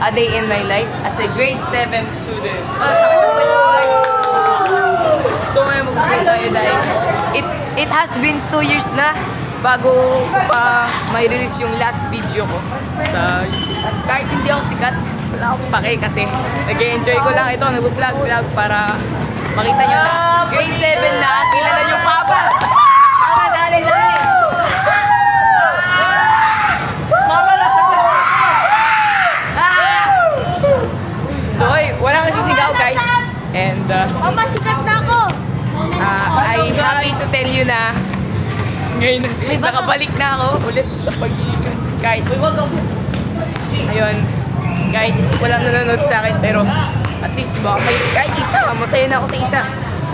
a day in my life as a grade 7 student. So ngayon mag-vlog tayo dahil it has been 2 years na bago pa may release yung last video ko sa at kahit hindi ako sikat, wala akong pake kasi nag-enjoy ko lang ito, nag-vlog para makita nyo na grade 7 na at kilala yung papa. Papa, dali! Mama, lasag na So, walang sisigaw guys. And Mama, sikat na ako! I'm happy to tell you na ngayon, nakabalik na ako ulit sa pag-iikot. Kahit, ayun, kahit walang nanonood sa akin, pero at least ba, kahit isa, masaya na ako sa isa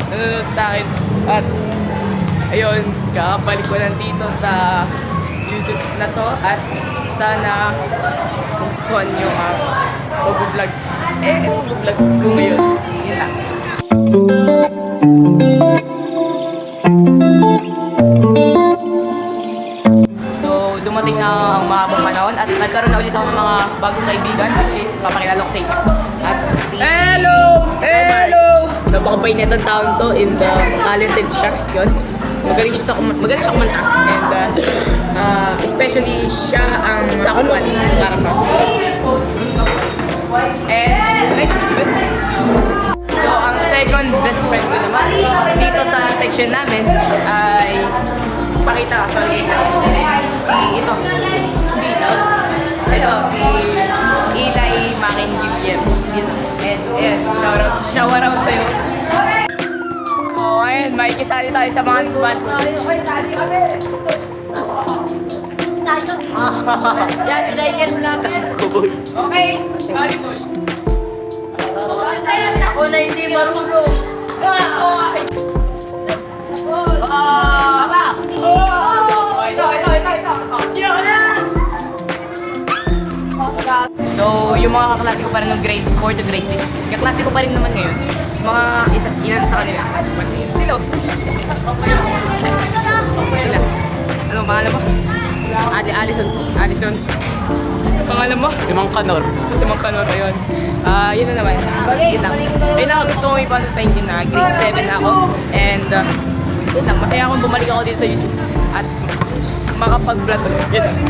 nanonood sa akin. At, ayun, kakabalik ko lang dito sa YouTube na to at sana gustuhan nyo ang mag-vlog. Mag-vlog ko ngayon. Yun lang. Dumating na ang mahabang panahon at nagkaroon na ulit ako ng mga bagong kaibigan which is papakilala ko sa inyo. At si... Hello! Napakabay na itong taon to in the talented siya. Yun. Magaling siya kumanta. And especially siya ang takuan para sa And next. So ang second best friend ko naman dito sa section namin ay pakita, sorry guys. Ito, si Eli Makin Guillem. And shout out sa'yo. So, ayun, makikisali tayo sa mga band. Yan, sila yung vlog. Okay, sorry po. Ako na hindi marunong. So, yung mga kaklase ko pa rin ng grade 4 to grade 6 is kaklase ko pa rin naman ngayon. Mga ilan sa kanila. Sila. Sila. Ano pangalan mo? Alison. Pangalan mo? Si Mang Kanor. Si Mang Kanor, ayun. Yun na naman. Yun lang. Yun lang gusto ko ipasa sa inyo na grade 7 na ako. And yun lang. Masaya akong bumalik ako dito sa YouTube. At makapag-vlog. Yun lang.